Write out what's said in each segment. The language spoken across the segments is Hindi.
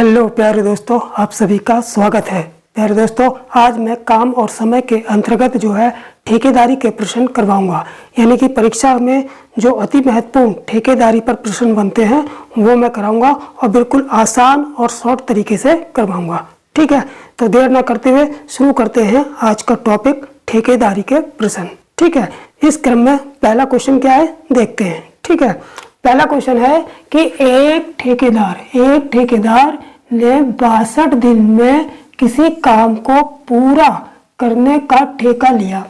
हेलो प्यारे दोस्तों, आप सभी का स्वागत है। प्यारे दोस्तों, आज मैं काम और समय के अंतर्गत जो है ठेकेदारी के प्रश्न करवाऊंगा। यानी कि परीक्षा में जो अति महत्वपूर्ण ठेकेदारी पर प्रश्न बनते हैं वो मैं कराऊंगा और बिल्कुल आसान और शॉर्ट तरीके से करवाऊंगा। ठीक है, तो देर न करते हुए शुरू करते हैं आज का टॉपिक, ठेकेदारी के प्रश्न। ठीक है, इस क्रम में पहला क्वेश्चन क्या है देखते हैं। ठीक है, पहला क्वेश्चन है कि एक ठेकेदार ने 62 दिन में किसी काम को पूरा करने का ठेका लिया।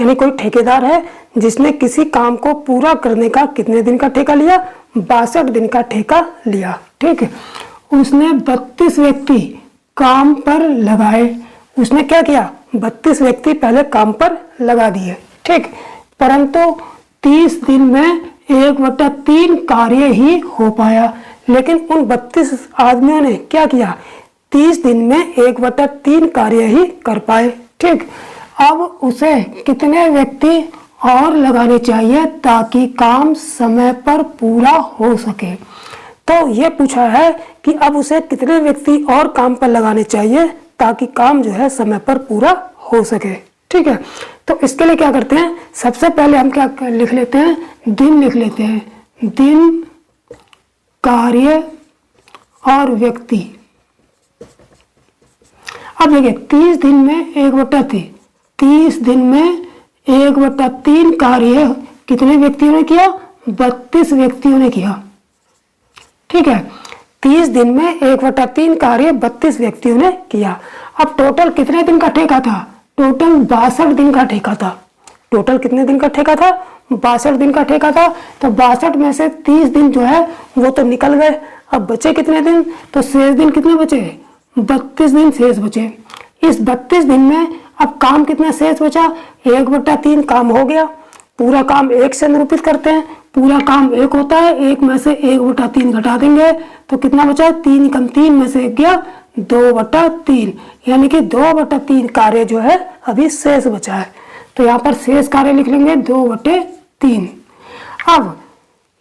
यानी कोई ठेकेदार है जिसने किसी काम को पूरा करने का कितने दिन का ठेका लिया? 62 दिन का ठेका लिया। ठीक है, उसने 32 व्यक्ति काम पर लगाए। उसने क्या किया? 32 व्यक्ति पहले काम पर लगा दिए। ठीक, परंतु 30 दिन में 1/3 कार्य ही हो पाया। लेकिन उन 32 आदमियों ने क्या किया? 30 दिन में 1/3 कार्य ही कर पाए। ठीक, अब उसे कितने व्यक्ति और लगाने चाहिए ताकि काम समय पर पूरा हो सके? तो ये पूछा है कि अब उसे कितने व्यक्ति और काम पर लगाने चाहिए ताकि काम जो है समय पर पूरा हो सके। ठीक है, तो इसके लिए क्या करते हैं, सबसे पहले हम क्या लिख लेते हैं? दिन लिख लेते हैं। दिन, कार्य और व्यक्ति। अब देखिए 30 दिन में 1/3, 30 दिन में 1/3 कार्य कितने व्यक्तियों ने किया? 32 व्यक्तियों ने किया। ठीक है, 30 दिन में 1/3 कार्य 32 व्यक्तियों ने किया। अब टोटल कितने दिन का ठेका था? टोटल 62 दिन का ठेका था। टोटल कितने दिन का ठेका था? 62 दिन का ठेका था। तो 62 में से 30 दिन जो है वो तो निकल गए। अब बचे कितने दिन? तो शेष दिन कितने बचे? 32 दिन शेष बचे। इस 32 दिन में अब काम कितना शेष बचा? 1/3 काम हो गया। पूरा काम 1 से निरूपित करते हैं। पूरा काम 1 होता है, 1 में से 1/3 घटा देंगे तो कितना बचा? 3 कम 3 में से 1 गया 2/3। यानी कि 2/3 कार्य जो है अभी शेष बचा है। तो यहाँ पर शेष कार्य लिख लेंगे 2/3। अब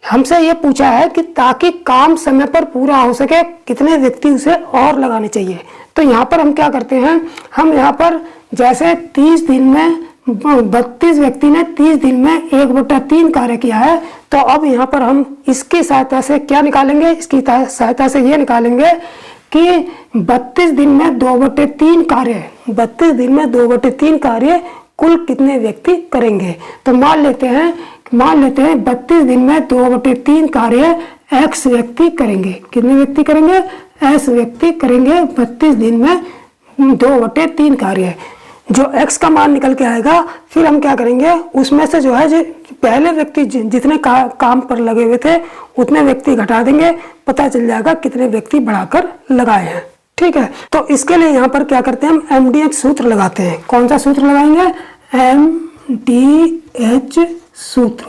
हमसे ये पूछा है कि ताकि काम समय पर पूरा हो सके कितने व्यक्ति उसे और लगाने चाहिए। तो यहाँ पर हम क्या करते हैं, हम यहाँ पर जैसे 30 दिन में 32 व्यक्ति ने 30 दिन में 1/3 कार्य किया है, तो अब यहाँ पर हम इसकी सहायता से क्या निकालेंगे? इसकी सहायता से ये निकालेंगे कि 32 दिन में 2/3 कार्य, 32 दिन में 2/3 कार्य कुल कितने व्यक्ति करेंगे? तो मान लेते हैं 32 दिन में 2/3 कार्य x व्यक्ति करेंगे। कितने व्यक्ति करेंगे? s व्यक्ति करेंगे 32 दिन में 2/3 कार्य। जो x का मान निकल के आएगा, फिर हम क्या करेंगे, उसमें से जो है जो पहले व्यक्ति जितने काम पर लगे हुए थे उतने व्यक्ति घटा देंगे, पता चल जाएगा कितने व्यक्ति बढ़ाकर लगाए हैं। ठीक है, तो इसके लिए यहाँ पर क्या करते हैं, हम MDH सूत्र लगाते हैं। कौन सा सूत्र लगाएंगे? MDH सूत्र।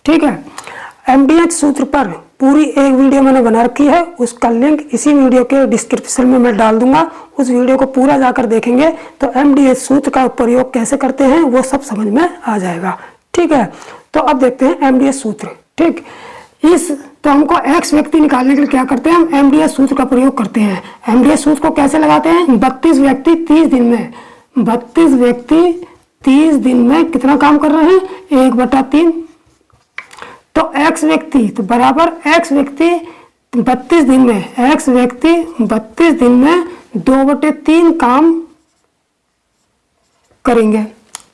ठीक है, MDH सूत्र पर पूरी एक वीडियो मैंने बना रखी है, उसका लिंक इसी वीडियो के डिस्क्रिप्शन में मैं डाल दूंगा। उस वीडियो को पूरा जाकर देखेंगे तो MDH सूत्र का प्रयोग कैसे करते हैं वो सब समझ में आ जाएगा। ठीक है, तो अब देखते हैं MDH सूत्र। ठीक, तो हमको x व्यक्ति निकालने के लिए क्या करते हैं, हम MDH सूत्र का प्रयोग करते हैं। MDH सूत्र को कैसे लगाते हैं? 32 व्यक्ति 30 दिन में, 32 व्यक्ति 30 दिन में कितना काम कर रहे हैं? 1/3। तो x व्यक्ति तो बराबर x व्यक्ति 32 दिन में, x व्यक्ति 32 दिन में 2/3 काम करेंगे।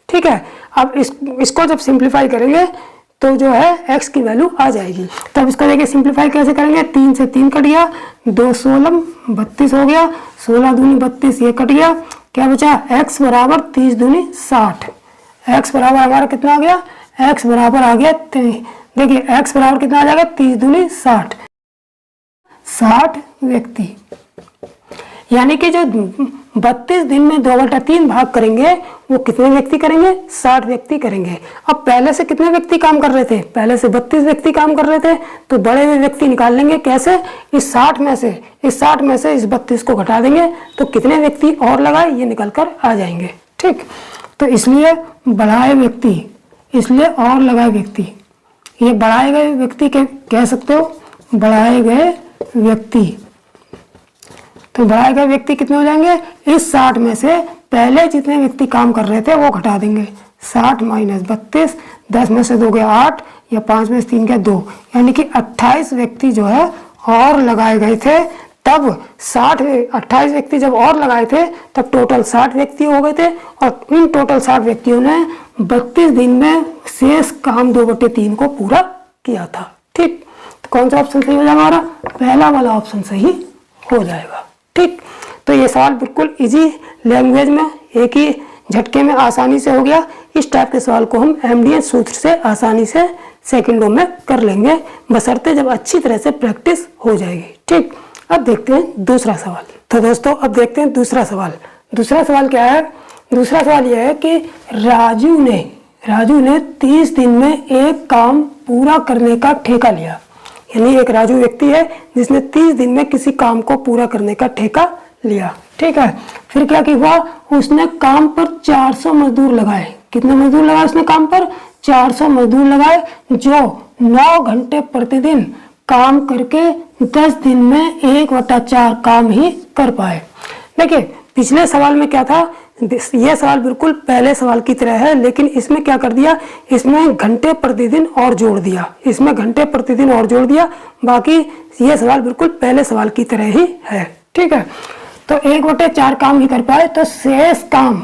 ठीक है, अब इसको जब सिंप्लीफाई करेंगे तो जो है x की वैल्यू आ जाएगी। तब इसको देखिए सिंप्लीफाई कैसे करेंगे, 3 से 3 कट गया, 2 16 32 हो गया, 16 दूनी 32, ये कट गया, क्या बचा? x बराबर 30 दूनी 60। x बराबर हमारा कितना आ गया? x बराबर आ गया, देखिए x बराबर कितना आ जाएगा? 30 दूनी 60, 60 व्यक्ति। यानी कि जो 32 दिन में 2/3 भाग करेंगे वो कितने व्यक्ति करेंगे? 60 व्यक्ति करेंगे। अब पहले से कितने व्यक्ति काम कर रहे थे? पहले से 32 व्यक्ति काम कर रहे थे, तो बड़े हुए व्यक्ति निकाल लेंगे। कैसे? इस 60 में से इस 32 को घटा देंगे तो कितने व्यक्ति और लगाए ये निकल कर आ जाएंगे। ठीक, तो इसलिए बढ़ाए व्यक्ति, इसलिए और लगाए व्यक्ति, ये बढ़ाए गए व्यक्ति के कह सकते हो, बढ़ाए गए व्यक्ति तो बढ़ाए गए व्यक्ति कितने हो जाएंगे, इस 60 में से पहले जितने व्यक्ति काम कर रहे थे वो घटा देंगे। 60 माइनस 32, 10 में से 2 गया 8 या 5 में से 3 गया 2, यानी कि 28 व्यक्ति जो है और लगाए गए थे। तब 28 व्यक्ति जब और लगाए थे तब टोटल 60 व्यक्ति हो गए थे, और इन टोटल 60 व्यक्तियों ने 32 दिन में शेष काम 2/3 को पूरा किया था। ठीक, तो कौन सा ऑप्शन सही हो जाएगा हमारा, पहला वाला ऑप्शन सही हो जाएगा। ठीक, तो ये सवाल बिल्कुल इजी लैंग्वेज में एक ही झटके में आसानी से हो गया। इस टाइप के सवाल को हम एमडीएस सूत्र से आसानी से सेकंडों में कर लेंगे, बशर्ते जब अच्छी तरह से प्रैक्टिस हो जाएगी। ठीक, अब देखते हैं दूसरा सवाल। तो दोस्तों अब देखते हैं दूसरा सवाल। दूसरा सवाल क्या है, दूसरा सवाल यह है कि राजू ने 30 दिन में एक काम पूरा करने का ठेका लिया। यानी एक राजू व्यक्ति है जिसने 30 दिन में किसी काम को पूरा करने का ठेका लिया। ठीक है, फिर क्या हुआ, उसने काम पर 400 मजदूर लगाए। कितने मजदूर लगाए उसने काम पर, 400 मजदूर लगाए, जो 9 घंटे प्रतिदिन काम करके 10 दिन में 1/4 काम ही कर पाए। देखिए पिछले सवाल में क्या था, यह सवाल बिल्कुल पहले सवाल की तरह है, लेकिन इसमें क्या कर दिया, इसमें घंटे प्रतिदिन और जोड़ दिया, इसमें घंटे प्रतिदिन और जोड़ दिया। बाकी यह सवाल बिल्कुल पहले सवाल की तरह ही है। ठीक है, तो 1/4 काम ही कर पाए, तो शेष काम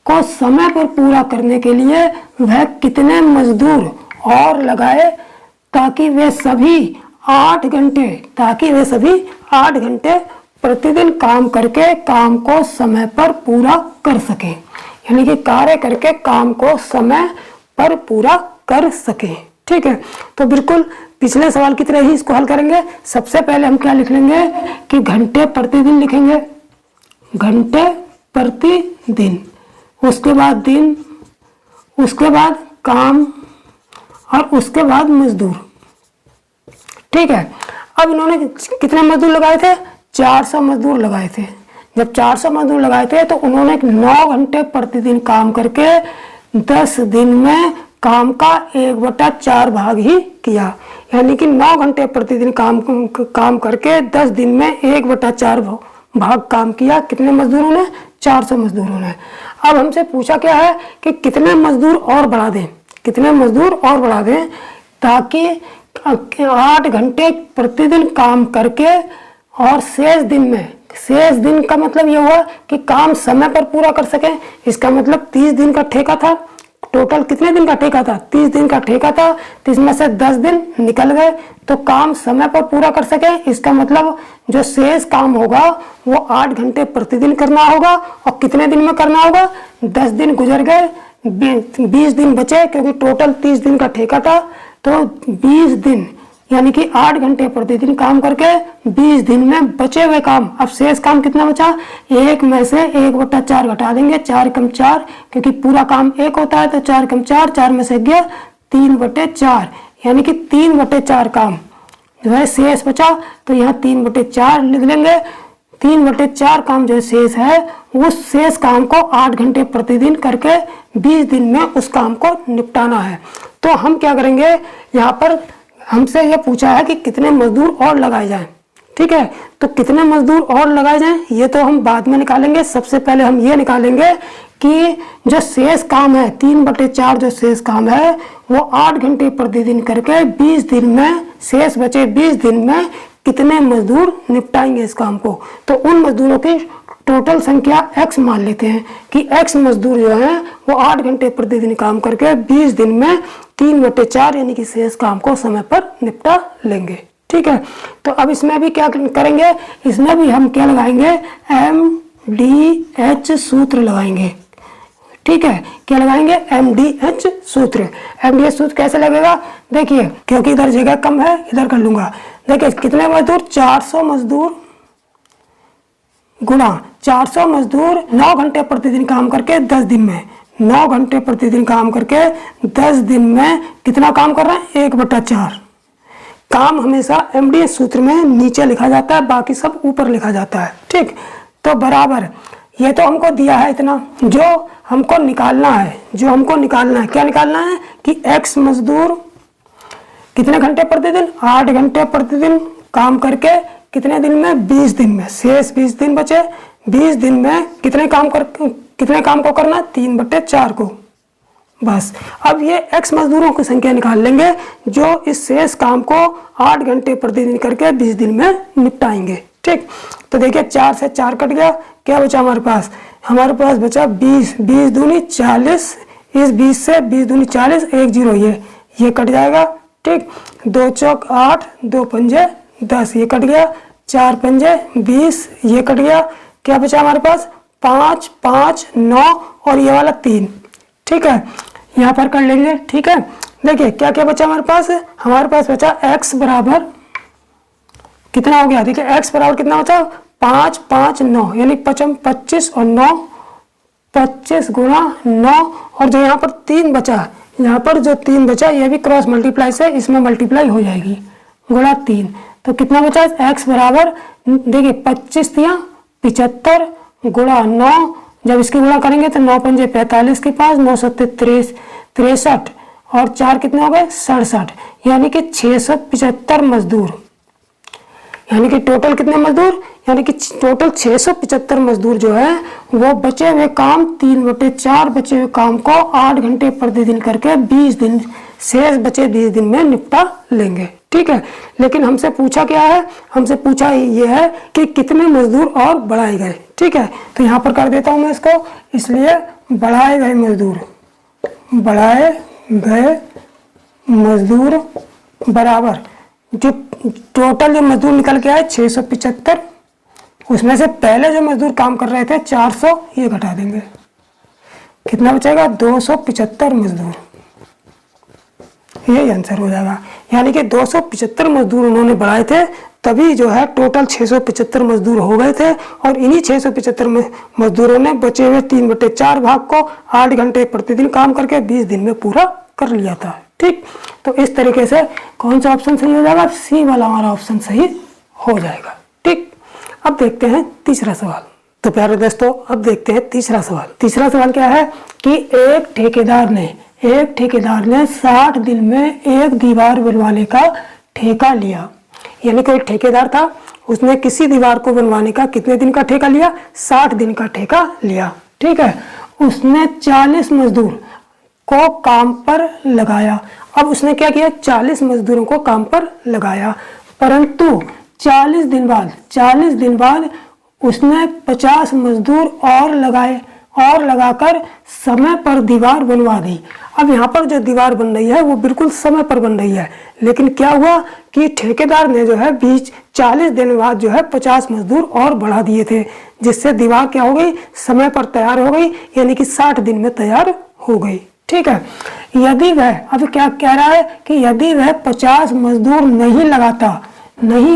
को समय पर पूरा करने के लिए वह कितने मजदूर और लगाए ताकि वे सभी 8 घंटे प्रतिदिन काम करके काम को समय पर पूरा कर सके। यानी कि कार्य करके काम को समय पर पूरा कर सके। ठीक है, तो बिल्कुल पिछले सवाल की तरह ही इसको हल करेंगे। सबसे पहले हम क्या लिख लेंगे कि घंटे प्रतिदिन लिखेंगे, घंटे प्रतिदिन, उसके बाद दिन, उसके बाद काम और उसके बाद मजदूर। ठीक है, अब इन्होंने कितने मजदूर लगाए थे, 400 मजदूर लगाए थे। जब 400 मजदूर लगाए थे तो उन्होंने 9 घंटे प्रतिदिन काम करके 10 दिन में काम का 1/4 भाग ही किया। यानी कि 9 घंटे प्रतिदिन काम करके 10 दिन में 1/4 भाग काम किया। कितने मजदूरों ने, 400 मजदूरों ने। अब हमसे पूछा क्या है कि कितने मजदूर और बढ़ा दें, कितने मजदूर और बढ़ा दें ताकि 8 घंटे प्रतिदिन काम करके और शेष दिन में, शेष दिन का मतलब ये हुआ कि काम समय पर पूरा कर सके। इसका मतलब 30 दिन का ठेका था। टोटल कितने दिन का ठेका था, 30 दिन का ठेका था, तो इसमें से 10 दिन निकल गए तो काम समय पर पूरा कर सके। इसका मतलब जो शेष काम होगा वो 8 घंटे प्रतिदिन करना होगा। और कितने दिन में करना होगा, 10 दिन गुजर गए, 20 दिन बचे, क्योंकि टोटल 30 दिन का ठेका था। तो 20 दिन यानी कि 8 घंटे प्रतिदिन काम करके 20 दिन में बचे हुए काम, अब शेष काम कितना बचा, 1 में से 1/4 घटा देंगे, 4 कम 4, क्योंकि पूरा काम 1 होता है तो 4 कम 4, 4 में से गया 3/4, यानी कि 3/4 काम जो है शेष बचा। तो यहाँ 3/4 लिख लेंगे। 3/4 काम जो शेष है उस शेष काम को 8 घंटे प्रतिदिन करके 20 दिन में उस काम को निपटाना है। तो हम क्या करेंगे, यहाँ पर हमसे ये पूछा है कि कितने मजदूर और लगाए जाएं। ठीक है, तो कितने मजदूर और लगाए जाएं ये तो हम बाद में निकालेंगे। सबसे पहले हम ये निकालेंगे कि जो शेष काम है, 3/4 जो शेष काम है वो 8 घंटे प्रतिदिन करके 20 दिन में, शेष बचे 20 दिन में कितने मजदूर निपटाएंगे इस काम को। तो उन मजदूरों की टोटल संख्या x मान लेते हैं कि x मजदूर जो है वो 8 घंटे प्रतिदिन काम करके 20 दिन में 3/4 यानी कि शेष काम को समय पर निपटा लेंगे। ठीक है, तो अब इसमें भी क्या करेंगे, इसमें भी हम क्या लगाएंगे, MDH सूत्र लगाएंगे। ठीक है, क्या लगाएंगे, MDH सूत्र। MDH सूत्र कैसे लगेगा, देखिए क्योंकि इधर जगह कम है इधर कर लूंगा। देखिए कितने मजदूर, 400 मजदूर गुणा 400 मजदूर 9 घंटे प्रतिदिन काम करके 10 दिन में, 9 घंटे प्रतिदिन काम करके 10 दिन में कितना काम कर रहे हैं, 1/4। काम हमेशा MDH सूत्र में नीचे लिखा जाता है, बाकी सब ऊपर लिखा जाता है। ठीक, तो बराबर ये तो हमको दिया है इतना, जो हमको निकालना है, जो हमको निकालना है, क्या निकालना है कि x मजदूर कितने घंटे प्रतिदिन, 8 घंटे प्रतिदिन काम करके कितने दिन में? 20 दिन में। शेष 20 दिन बचे। 20 दिन में कितने काम को करना? 3/4 को। बस अब ये x मजदूरों की संख्या निकाल लेंगे जो इस शेष काम को 8 घंटे प्रतिदिन करके 20 दिन में निपटाएंगे। ठीक, तो देखिए 4 से 4 कट गया, क्या बचा हमारे पास? हमारे पास बचा 20, 20 दूनी 40, इस 20 से 20 दूनी 40, 1 0 ये कट जाएगा। ठीक, 2 चौक 8, 2 पंजे 10, ये कट गया। 4 पंजे 20, ये कट गया। क्या बचा हमारे पास? 5 5 9 और ये वाला 3। ठीक है, यहाँ पर कर लेंगे। ठीक है, देखिए क्या क्या बचा हमारे पास? हमारे पास बचा x बराबर कितना हो गया? देखिए x बराबर कितना बचा? 5 5 9, यानी 25 और 9, 25 गुणा 9, और जो यहाँ पर 3 बचा, यहाँ पर जो 3 बचा ये भी क्रॉस मल्टीप्लाई से इसमें मल्टीप्लाई हो जाएगी, गुणा 3। तो कितना बचा? x बराबर देखिए 25 दिया 75 गुणा 9, जब इसकी गुणा करेंगे तो 9 पंजे 45 के पास, 9 सत्ते 63 और 4 कितने हो गए? 67, यानी कि 675 मजदूर। यानी कि टोटल कितने मजदूर? यानी कि टोटल 675 मजदूर जो है वो बचे हुए काम 3/4 बचे हुए काम को 8 घंटे प्रतिदिन करके 20 दिन शेष बचे 20 दिन में निपटा लेंगे। ठीक है, लेकिन हमसे पूछा क्या है? हमसे पूछा ये है कि कितने मजदूर और बढ़ाए गए। ठीक है, तो यहाँ पर कर देता हूँ मैं इसको, इसलिए बढ़ाए गए मजदूर बराबर जो टोटल जो मजदूर निकल के आए 675, उसमें से पहले जो मजदूर काम कर रहे थे 400, ये घटा देंगे, कितना बचेगा? 275 मजदूर। यही आंसर हो जाएगा। यानी कि 275 मजदूर उन्होंने बढ़ाए थे, तभी जो है टोटल 675 मजदूर हो गए थे, और इन्हीं 675 मजदूरों ने बचे हुए 3/4 भाग को 8 घंटे प्रतिदिन काम करके 20 दिन में पूरा कर लिया था। ठीक, तो इस तरीके से कौन सा ऑप्शन सही हो जाएगा? सी वाला हमारा ऑप्शन सही हो जाएगा। ठीक, अब देखते हैं तीसरा सवाल। तो प्यारे दोस्तों, अब देखते हैं तीसरा सवाल। तीसरा सवाल क्या है कि एक ठेकेदार ने 60 दिन में एक दीवार बनवाने का ठेका लिया। यानी कोई ठेकेदार था, उसने किसी दीवार को बनवाने का कितने दिन का ठेका लिया? 60 दिन का ठेका लिया। ठीक है, उसने 40 मजदूर को काम पर लगाया। अब उसने क्या किया? 40 मजदूरों को काम पर लगाया, परंतु 40 दिन बाद उसने 50 मजदूर और लगाए और लगाकर समय पर दीवार बनवा दी। अब यहाँ पर जो दीवार बन रही है वो बिल्कुल समय पर बन रही है, लेकिन क्या हुआ कि ठेकेदार ने जो है 40 दिन बाद जो है 50 मजदूर और बढ़ा दिए थे, जिससे दीवार क्या हो गई? समय पर तैयार हो गई, यानी कि 60 दिन में तैयार हो गई। ठीक है, यदि वह, अब क्या कह रहा है कि यदि वह 50 मजदूर नहीं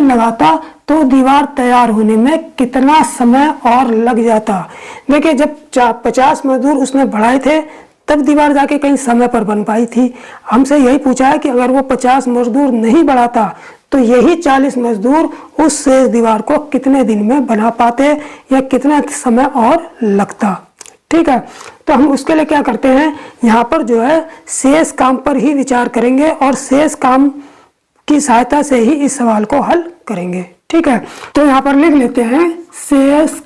लगाता तो दीवार तैयार होने में कितना समय और लग जाता? देखिए, जब 50 मजदूर उसने बढ़ाए थे तब दीवार जाके कहीं समय पर बन पाई थी। हमसे यही पूछा है कि अगर वो 50 मजदूर नहीं बढ़ाता तो यही 40 मजदूर उस शेष दीवार को कितने दिन में बना पाते या कितना समय और लगता। ठीक है, तो हम उसके लिए क्या करते हैं, यहाँ पर जो है शेष काम पर ही विचार करेंगे और शेष काम की सहायता से ही इस सवाल को हल करेंगे। ठीक है, तो यहाँ पर लिख लेते हैं शेष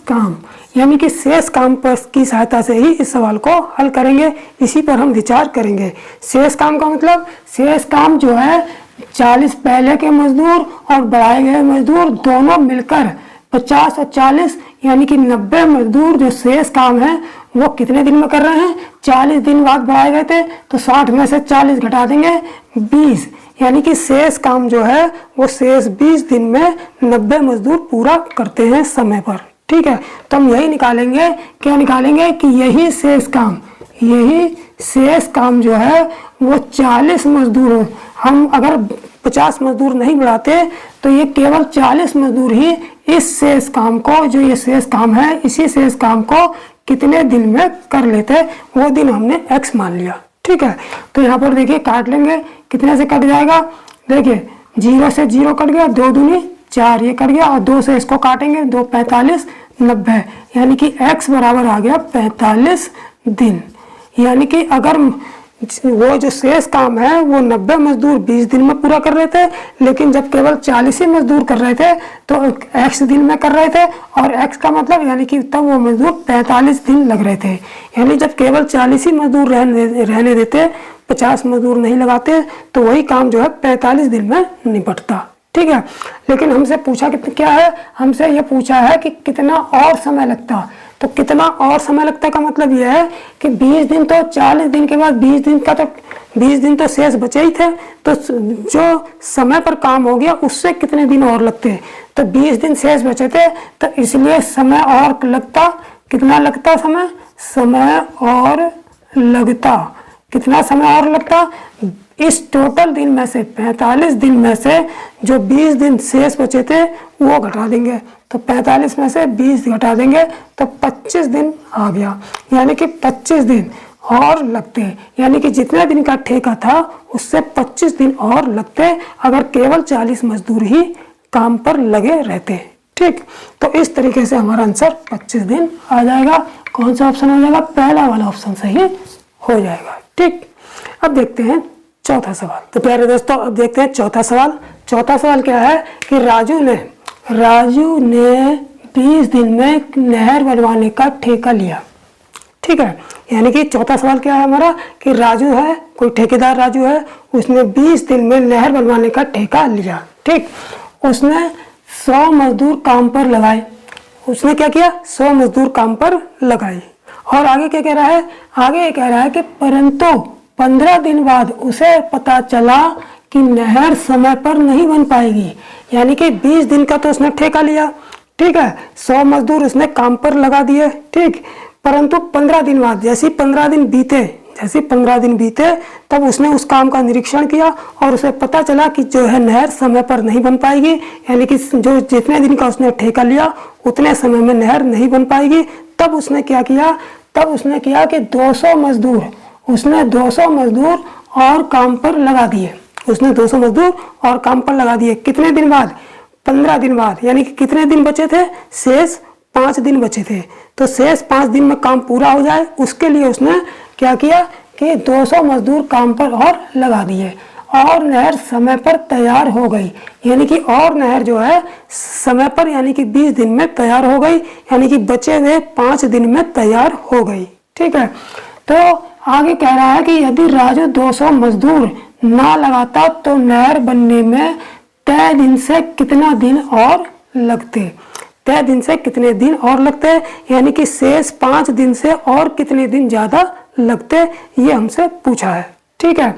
काम, यानी कि शेष काम पर की सहायता से ही इस सवाल को हल करेंगे, इसी पर हम विचार करेंगे। शेष काम का मतलब, शेष काम जो है 40 पहले के मजदूर और बढ़ाए गए मजदूर दोनों मिलकर 50 और 40 यानी कि 90 मजदूर जो शेष काम है वो कितने दिन में कर रहे हैं? 40 दिन बाद बढ़ाए गए थे, तो 60 में से 40 घटा देंगे 20, यानी कि शेष काम जो है वो शेष 20 दिन में 90 मजदूर पूरा करते हैं समय पर। ठीक है, तो हम यही निकालेंगे, क्या निकालेंगे कि यही शेष काम जो है वो 40 मजदूर, हम अगर 50 मजदूर नहीं बढ़ाते तो ये केवल 40 मजदूर ही इस शेष काम को, जो ये शेष काम है, इसी शेष काम को कितने दिन में कर लेते, वो दिन हमने x मान लिया। ठीक है, तो यहाँ पर देखिए काट लेंगे, कितने से कट जाएगा? देखिए 0 से 0 कट गया, 2 दूनी 4 ये कट गया, और 2 से इसको काटेंगे, 2 45 90, यानी कि x बराबर आ गया 45 दिन। यानी कि अगर वो जो शेष काम है वो 90 मजदूर 20 दिन में पूरा कर रहे थे, लेकिन जब केवल 40 ही मजदूर कर रहे थे तो x दिन में कर रहे थे, और x का मतलब यानी कि तब वो मजदूर 45 दिन लग रहे थे। यानी जब केवल 40 ही मजदूर रहने देते, 50 मजदूर नहीं लगाते, तो वही काम जो है 45 दिन में निपटता। ठीक है, लेकिन हमसे पूछा कि क्या है, हमसे ये पूछा है कि कितना और समय लगता। तो कितना और समय लगता का मतलब यह है कि 20 दिन तो 40 दिन के बाद 20 दिन का तो 20 दिन तो शेष बचे ही थे, तो जो समय पर काम हो गया उससे कितने दिन और लगते। तो 20 दिन शेष बचे थे, तो इसलिए समय और लगता। कितना लगता समय, समय और लगता, कितना समय और लगता। इस टोटल दिन में से 45 दिन में से जो 20 दिन शेष बचे थे वो घटा देंगे, तो 45 में से 20 घटा देंगे तो 25 दिन आ गया, यानी कि 25 दिन और लगते। यानी कि जितने दिन का ठेका था उससे 25 दिन और लगते अगर केवल 40 मजदूर ही काम पर लगे रहते। ठीक, तो इस तरीके से हमारा आंसर 25 दिन आ जाएगा। कौन सा ऑप्शन हो जाएगा, पहला वाला ऑप्शन सही हो जाएगा। ठीक, अब देखते हैं चौथा सवाल। तो प्यारे दोस्तों अब देखते हैं चौथा सवाल। चौथा सवाल क्या है कि राजू ने 20 दिन में नहर बनवाने का ठेका लिया। ठीक है, यानी कि चौथा सवाल क्या है हमारा कि राजू है, कोई ठेकेदार राजू है, उसने 20 दिन में नहर बनवाने का ठेका लिया। ठीक, उसने 100 मजदूर काम पर लगाए। उसने क्या किया, 100 मजदूर काम पर लगाए। और आगे क्या कह रहा है, आगे ये कह रहा है कि परंतु 15 दिन बाद उसे पता चला कि नहर समय पर नहीं बन पाएगी। यानी कि 20 दिन का तो उसने ठेका लिया, ठीक है, 100 मजदूर उसने काम पर लगा दिए। ठीक, परंतु 15 दिन बाद, जैसे 15 दिन बीते तब उसने उस काम का निरीक्षण किया और उसे पता चला कि जो है नहर समय पर नहीं बन पाएगी। यानी कि जो जितने दिन का उसने ठेका लिया उतने समय में नहर नहीं बन पाएगी। तब उसने क्या किया, तब उसने किया कि 200 मजदूर और काम पर लगा दिए। उसने 200 मजदूर और काम पर लगा दिए। कितने दिन बाद, 15 दिन बाद। यानी कि कितने दिन बचे थे, शेष 5 दिन बचे थे। तो शेष 5 दिन में काम पूरा हो जाए उसके लिए उसने क्या किया कि 200 मजदूर काम पर और लगा दिए और नहर समय पर तैयार हो गई। यानी कि और नहर जो है समय पर यानी कि 20 दिन में तैयार हो गई, यानी कि बचे हुए 5 दिन में तैयार हो गई। ठीक है, तो आगे कह रहा है कि यदि राजू 200 मजदूर ना लगाता तो नहर बनने में तय दिन से कितना दिन और लगते। तय दिन से कितने दिन और लगते, यानी कि शेष 5 दिन से और कितने दिन ज्यादा लगते, ये हमसे पूछा है। ठीक है,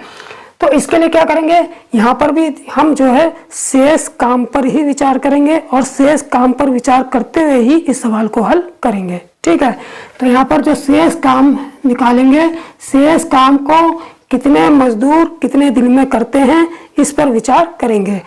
तो इसके लिए क्या करेंगे, यहाँ पर भी हम जो है शेष काम पर ही विचार करेंगे और शेष काम पर विचार करते हुए ही इस सवाल को हल करेंगे। ठीक है, तो यहाँ पर जो शेष काम निकालेंगे, शेष काम को कितने मजदूर कितने दिन में करते हैं इस पर विचार करेंगे।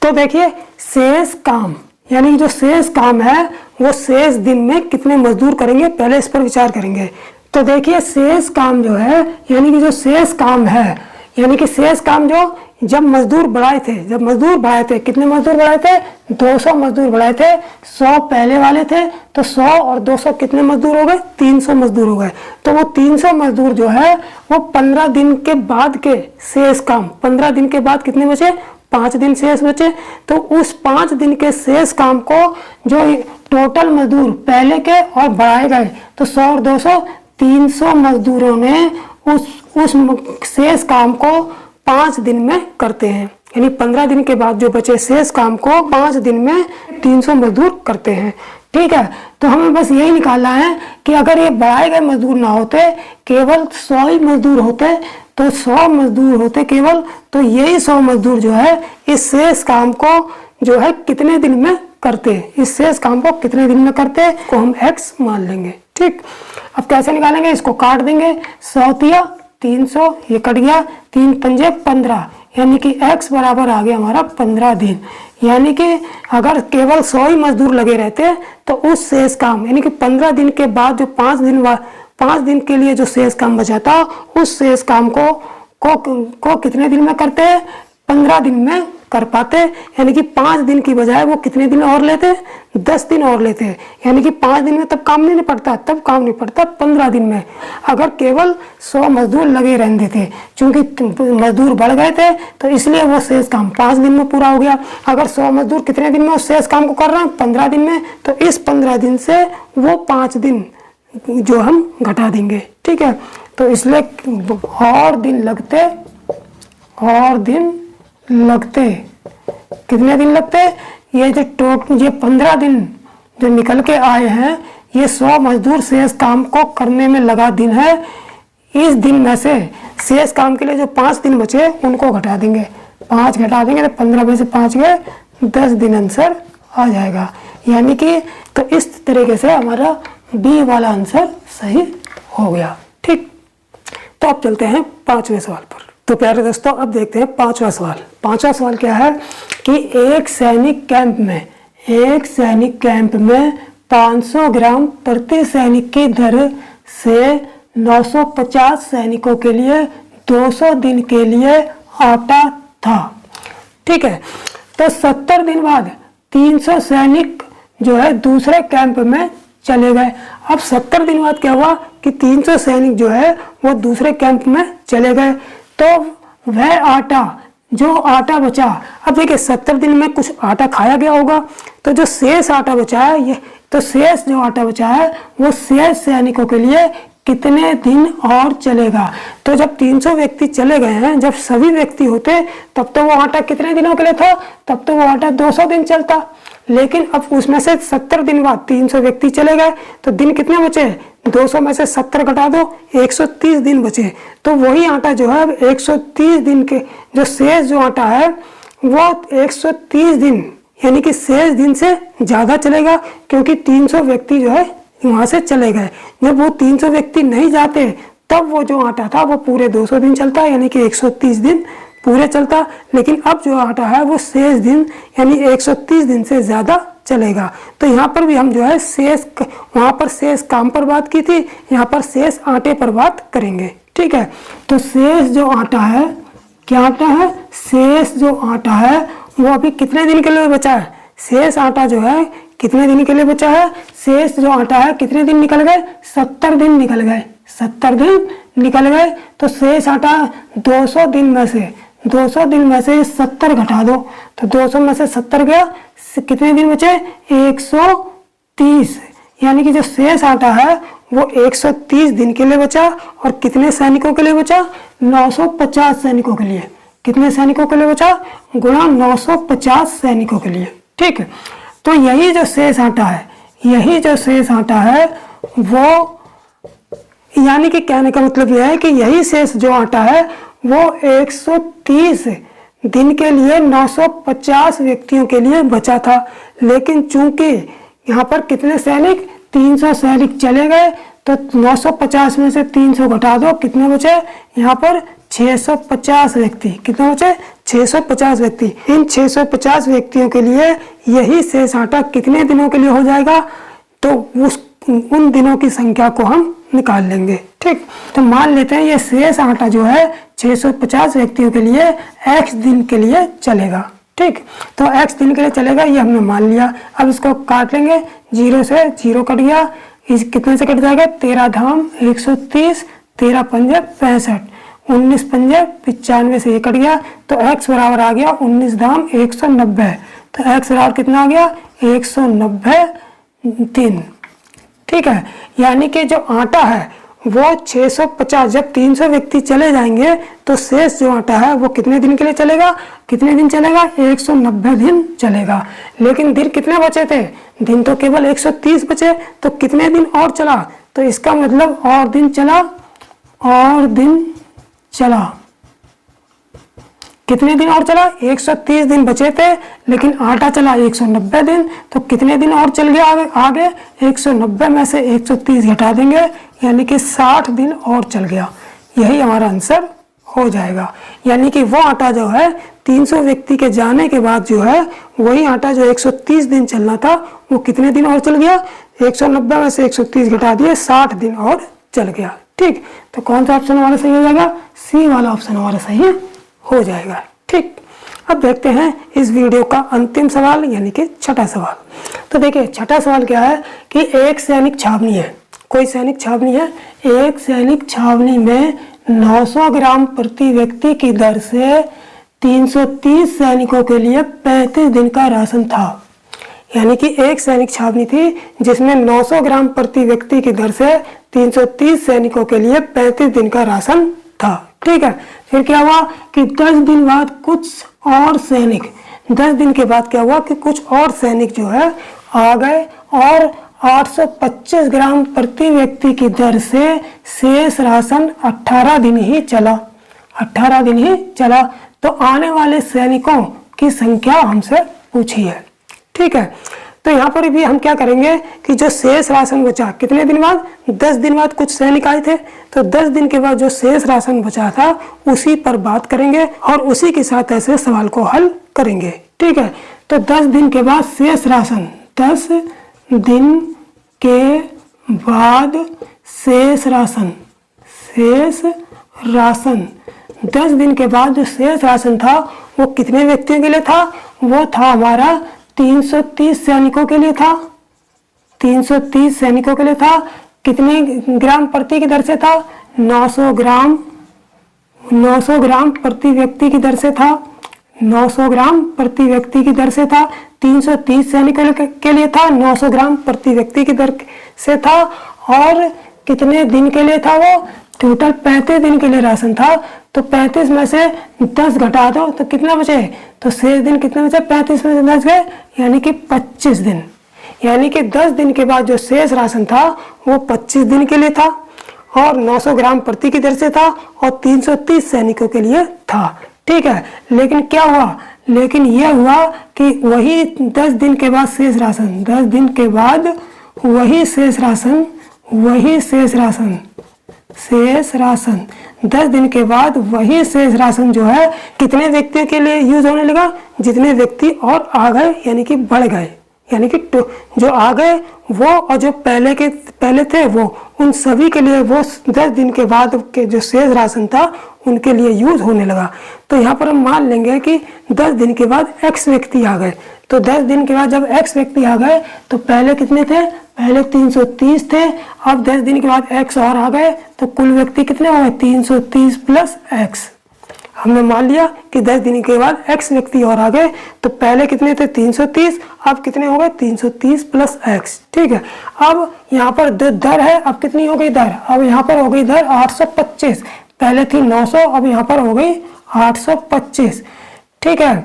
तो देखिए शेष काम यानी जो शेष काम है वो शेष दिन में कितने मजदूर करेंगे, पहले इस पर विचार करेंगे। तो देखिए शेष काम जो है यानी कि जो शेष काम है, यानी कि शेष काम जो जब मजदूर बढ़ाए थे, कितने मजदूर बढ़ाए थे, 200 मजदूर बढ़ाए थे। 100 पहले वाले थे तो 100 और 200 कितने मजदूर हो गए, 300 मजदूर हो गए। तो वो 300 मजदूर जो है वो 15 दिन के बाद के शेष काम, 15 दिन के बाद कितने बचे, 5 दिन शेष बचे। तो उस 5 दिन के शेष काम को जो टोटल मजदूर पहले के और बढ़ाए गए तो 100 और 200 300 मजदूरों ने उस शेष काम को 5 दिन में करते हैं। यानी 15 दिन के बाद जो बचे शेष काम को 5 दिन में 300 मजदूर करते हैं। ठीक है, तो हमें बस यही निकालना है कि अगर ये बढ़ाए गए मजदूर ना होते, केवल 100 ही मजदूर होते, तो 100 मजदूर होते केवल, तो यही 100 मजदूर जो है इस शेष काम को जो है कितने दिन में करते, इस शेष काम को कितने दिन में करते को हम x मान लेंगे। ठीक, अब कैसे निकालेंगे, इसको काट देंगे, 100 तिया 300, ये कट गया, 3 पंजे 15, यानी कि x बराबर आ गया हमारा 15 दिन। यानी कि अगर केवल 100 ही मजदूर लगे रहते तो उस शेष काम यानी कि 15 दिन के बाद जो 5 दिन के लिए जो शेष काम बचा था उस शेष काम को कितने दिन में करते हैं, 15 दिन में कर पाते, यानी कि 5 दिन की बजाय वो कितने दिन और लेते, 10 दिन और लेते, यानी कि 5 दिन में तब काम नहीं निपटता, तब काम निपटता 15 दिन में, अगर केवल 100 मजदूर लगे रहते थे। चूंकि मजदूर बढ़ गए थे तो इसलिए वो शेष काम 5 दिन में पूरा हो गया। अगर 100 मजदूर कितने दिन में उस शेष काम को कर रहे हैं, 15 दिन में, तो इस 15 दिन से वो 5 दिन जो हम घटा देंगे, ठीक है। तो इसलिए और दिन लगते, कितने दिन लगते, ये जो 15 दिन जो निकल के आए हैं, ये 100 मजदूर शेष काम को करने में लगा दिन है। इस दिन में से शेष काम के लिए जो 5 दिन बचे उनको घटा देंगे, 5 घटा देंगे तो 15 में से 5 गए, 10 दिन आंसर आ जाएगा। यानी कि तो इस तरीके से हमारा बी वाला आंसर सही हो गया, ठीक। तो अब चलते हैं 5वें सवाल पर। तो प्यारे दोस्तों, अब देखते हैं 5वां सवाल। 5वां सवाल क्या है कि एक सैनिक कैंप में 500 ग्राम प्रति सैनिक की दर से 950 सैनिकों के लिए 200 दिन के लिए आटा था, ठीक है। तो 70 दिन बाद 300 सैनिक जो है दूसरे कैंप में चले गए। अब 70 दिन बाद क्या हुआ कि 300 सैनिक जो है वो दूसरे कैंप में चले गए, तो वह आटा, जो आटा बचा, अब देखिए 70 दिन में कुछ आटा खाया गया होगा, तो जो शेष आटा बचा है, ये तो शेष जो आटा बचा है वो शेष सैनिकों के लिए कितने दिन और चलेगा। तो जब 300 व्यक्ति चले गए हैं, जब सभी व्यक्ति होते तब तो वो आटा कितने दिनों के लिए था, तब तो वो आटा 200 दिन चलता। लेकिन अब उसमें से 70 दिन बाद 300 व्यक्ति चले गए, तो दिन कितने बचे, 200 में से 70 घटा दो, 130 दिन बचे। तो वही आटा जो है 130 दिन के जो शेष जो आटा है वो 130 दिन यानी कि शेष दिन से ज़्यादा चलेगा, क्योंकि 300 व्यक्ति जो है वहाँ से चले गए। जब वो 300 व्यक्ति नहीं जाते तब वो जो आटा था वो पूरे 200 दिन चलता, यानी कि 130 दिन पूरे चलता। लेकिन अब जो आटा है वो शेष दिन यानी 130 दिन से ज़्यादा चलेगा। तो यहाँ पर भी हम जो है शेष, वहाँ पर शेष काम पर बात की थी, यहाँ पर शेष आटे पर बात करेंगे, ठीक है। तो शेष जो आटा है, क्या आटा है, शेष जो आटा है वो अभी कितने दिन के लिए बचा है, शेष आटा जो है कितने दिन के लिए बचा है, शेष जो आटा है कितने दिन निकल गए, 70 दिन निकल गए, 70 दिन निकल गए। तो शेष आटा 200 दिन में से 70 घटा दो, तो 200 में से 70 गया, कितने दिन बचे, 130, यानी कि जो शेष आटा है वो 130 दिन के लिए बचा। और कितने सैनिकों के लिए बचा, 950 सैनिकों के लिए। कितने सैनिकों के लिए बचा, गुणा 950 सैनिकों के लिए, ठीक है। तो यही जो शेष आटा है, वो यानी कि कहने का मतलब यह है कि यही शेष जो आटा है वो 130 दिन के लिए 950 व्यक्तियों के लिए बचा था। लेकिन चूंकि यहाँ पर कितने सैनिक, 300 सैनिक चले गए, तो 950 में से 300 घटा दो, कितने बचे यहाँ पर 650 व्यक्ति। कितने बचे, 650 व्यक्ति। इन 650 व्यक्तियों के लिए यही शेष आटा कितने दिनों के लिए हो जाएगा, तो उन दिनों की संख्या को हम निकाल लेंगे, ठीक। तो मान लेते हैं ये शेष आटा जो है 650 व्यक्तियों के लिए x दिन के लिए चलेगा, ठीक। तो x दिन के लिए चलेगा, ये हमने मान लिया। अब इसको काट लेंगे, 0 से 0 कट गया, इस कितने से कट जाएगा, 13 धाम 130, 13 पंजे 65, 19 पंजे 95 से ये कट गया, तो x बराबर आ गया 19 धाम 190। तो x बराबर कितना आ गया, 190 दिन, ठीक है। यानी कि जो आटा है वो 650, जब 300 व्यक्ति चले जाएंगे तो शेष जो आटा है वो कितने दिन के लिए चलेगा, कितने दिन चलेगा, 190 दिन चलेगा। लेकिन दिन कितने बचे थे, दिन तो केवल 130 बचे, तो कितने दिन और चला, तो इसका मतलब और दिन चला, कितने दिन और चला, 130 दिन बचे थे, लेकिन आटा चला 190 दिन, तो कितने दिन और चल गया आगे 190 में से 130 घटा देंगे, यानी कि 60 दिन और चल गया। यही हमारा आंसर हो जाएगा। यानी कि वो आटा जो है 300 व्यक्ति के जाने के बाद जो है वही आटा जो 130 दिन चलना था वो कितने दिन और चल गया, 190 में से 130 घटा दिए, 60 दिन और चल गया, ठीक। तो कौन सा ऑप्शन हमारा सही हो जाएगा, सी वाला ऑप्शन हमारा सही हो जाएगा, ठीक। अब देखते हैं इस वीडियो का अंतिम सवाल यानी कि छठा सवाल। तो देखिए छठा सवाल क्या है कि एक सैनिक छावनी है, कोई सैनिक छावनी है, एक सैनिक छावनी में 900 ग्राम प्रति व्यक्ति की दर से 330 सैनिकों के लिए 35 दिन का राशन था। यानी कि एक सैनिक छावनी थी जिसमें 900 ग्राम प्रति व्यक्ति की दर से 330 सैनिकों के लिए 35 दिन का राशन था। ठीक है, फिर क्या हुआ कि 10 दिन बाद कुछ और सैनिक, 10 दिन के बाद क्या हुआ कि कुछ और सैनिक जो है आ गए और 825 ग्राम प्रति व्यक्ति की दर से शेष राशन 18 दिन ही चला, 18 दिन ही चला। तो आने वाले सैनिकों की संख्या हमसे पूछी है। ठीक है, तो यहाँ पर भी हम क्या करेंगे कि जो शेष राशन बचा कितने दिन बाद, 10 दिन बाद कुछ सैनिक आए थे, तो 10 दिन के बाद जो शेष राशन बचा था उसी पर बात करेंगे और उसी के साथ ऐसे सवाल को हल करेंगे। ठीक है, तो 10 दिन के बाद शेष राशन, 10 दिन के बाद शेष राशन, शेष राशन 10 दिन के बाद जो शेष राशन था वो कितने व्यक्तियों के लिए था, वो था हमारा 330 सैनिकों के लिए था, 330 सैनिकों के लिए था। कितने ग्राम प्रति की दर से था, 900 ग्राम, 900 ग्राम प्रति व्यक्ति की दर से था, 900 ग्राम प्रति व्यक्ति की दर से था। 330 सैनिकों के लिए था, 900 ग्राम प्रति व्यक्ति की दर से था। और कितने दिन के लिए था, वो टोटल 35 दिन के लिए राशन था। तो 35 में से 10 घटा दो तो कितना बचे, तो शेष दिन कितने बचे, 35 में से 10 गए यानी कि 25 दिन। यानी कि 10 दिन के बाद जो शेष राशन था वो 25 दिन के लिए था और 900 ग्राम प्रति की दर से था और 330 सैनिकों के लिए था। ठीक है, लेकिन क्या हुआ, लेकिन यह हुआ कि वही 10 दिन के बाद शेष राशन, 10 दिन के बाद वही शेष राशन, वही शेष राशन, शेष राशन 10 दिन के बाद वही शेष राशन जो है कितने व्यक्तियों के लिए यूज होने लगा, जितने व्यक्ति और आ गए यानी कि बढ़ गए, यानी कि जो आ गए वो और जो पहले थे वो, उन सभी के लिए वो 10 दिन के बाद के जो शेष राशन था उनके लिए यूज होने लगा। तो यहाँ पर हम मान लेंगे कि 10 दिन के बाद x व्यक्ति आ गए। तो 10 दिन के बाद जब x व्यक्ति आ गए तो पहले कितने थे, पहले 330 थे, अब 10 दिन के बाद x और आ गए तो कुल व्यक्ति कितने हो गए, 330 प्लस x। हमने मान लिया कि 10 दिन के बाद x व्यक्ति और आ गए, तो पहले कितने थे 330, अब कितने हो गए 330 प्लस x। ठीक है, अब यहाँ पर दर है, अब कितनी हो गई दर, अब यहाँ पर हो गई दर 825, पहले थी 900, अब यहाँ पर हो गई 825। ठीक है,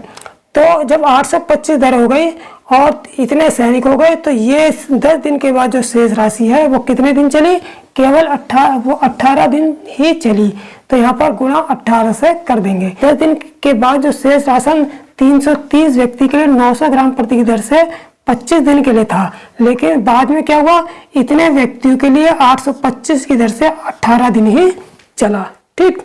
तो जब 825 दर हो गई और इतने सैनिक हो गए तो ये 10 दिन के बाद जो शेष राशि है वो कितने दिन चली, केवल 18 दिन ही चली। तो यहाँ पर गुणा 18 से कर देंगे। 10 दिन के बाद जो शेष राशन 330 व्यक्ति के लिए 900 ग्राम प्रति की दर से 25 दिन के लिए था, लेकिन बाद में क्या हुआ, इतने व्यक्तियों के लिए 825 की दर से 18 दिन ही चला। ठीक,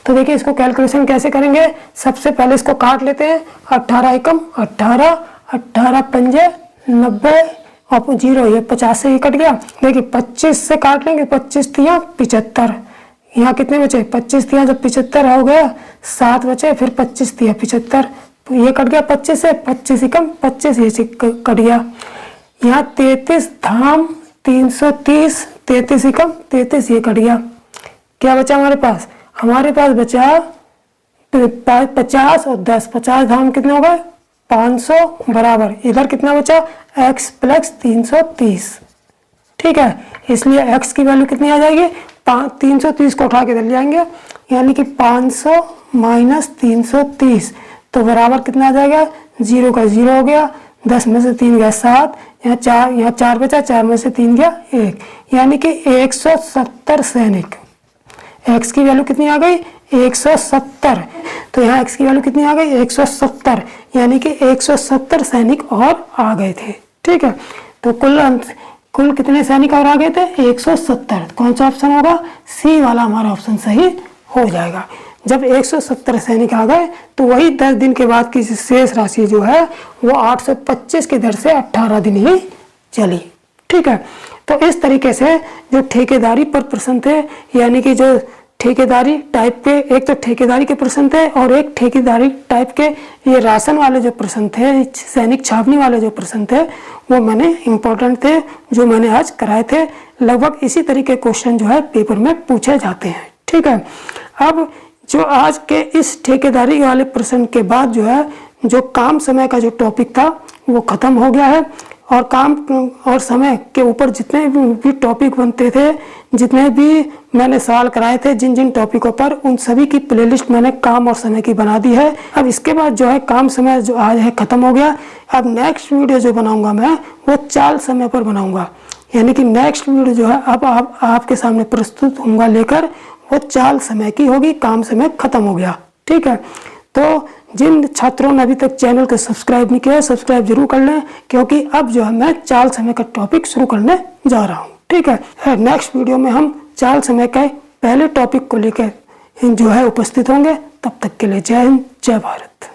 तो देखिए इसको कैलकुलेशन कैसे करेंगे, सबसे पहले इसको काट लेते हैं। 18 एकम 18, 18 पंजे 90 और 0, ये 50 से ही कट गया। देखिए 25 से काट लेंगे, 25 तिया 75, यहाँ कितने बचे, 25 तिया जब 75 हो गया 7 बचे, फिर 25 तिया 75, ये कट गया 25 से, 25 एकम 25 ये से कट गया। यहाँ 33 धाम 330, 33 एकम 33 ये कट गया। क्या बचा हमारे पास, हमारे पास बचा 50 और 10, 50 धाम कितने हो गए 500 बराबर, इधर कितना बचा x प्लस 330। ठीक है, इसलिए x की वैल्यू कितनी आ जाएगी, 330 को उठा के इधर ले आएंगे, यानी कि 500 माइनस 330, तो बराबर कितना आ जाएगा, 0 का 0 हो गया, 10 में से 3 गया 7, यहाँ 4 बचा, 4 में से 3 गया 1, यानी कि 170 सैनिक। x की वैल्यू कितनी आ गई 170, तो यहाँ x की वैल्यू कितनी आ गई 170, यानी कि 170 सैनिक और आ गए थे। ठीक है, तो कुल कितने सैनिक और आ गए थे 170। कौन सा ऑप्शन होगा, सी वाला हमारा ऑप्शन सही हो जाएगा। जब 170 सैनिक आ गए तो वही 10 दिन के बाद की शेष राशि जो है वो 825 की दर से 18 दिन ही चली। ठीक है, तो इस तरीके से जो ठेकेदारी पर प्रश्न थे, यानी कि जो ठेकेदारी टाइप के, एक तो ठेकेदारी के प्रश्न थे और एक ठेकेदारी टाइप के ये राशन वाले जो प्रश्न थे, सैनिक छावनी वाले जो प्रश्न थे, वो मैंने इम्पोर्टेंट थे जो मैंने आज कराए थे। लगभग इसी तरीके क्वेश्चन जो है पेपर में पूछे जाते हैं। ठीक है, अब जो आज के इस ठेकेदारी वाले प्रश्न के बाद जो है जो काम समय का जो टॉपिक था वो खत्म हो गया है, और काम और समय के ऊपर जितने भी टॉपिक बनते थे, जितने भी मैंने सवाल कराए थे जिन जिन टॉपिकों पर, उन सभी की प्लेलिस्ट मैंने काम और समय की बना दी है। अब इसके बाद जो है काम समय जो आज है खत्म हो गया। अब नेक्स्ट वीडियो जो बनाऊंगा मैं वो चाल समय पर बनाऊंगा, यानी कि नेक्स्ट वीडियो जो है अब आपके सामने प्रस्तुत होऊंगा लेकर, वो चाल समय की होगी। काम समय खत्म हो गया। ठीक है, तो जिन छात्रों ने अभी तक चैनल को सब्सक्राइब नहीं किया है, सब्सक्राइब जरूर कर लें, क्योंकि अब जो है मैं चाल समय का टॉपिक शुरू करने जा रहा हूँ। ठीक है, नेक्स्ट वीडियो में हम चाल समय के पहले टॉपिक को लेकर जो है उपस्थित होंगे। तब तक के लिए जय हिंद, जय भारत।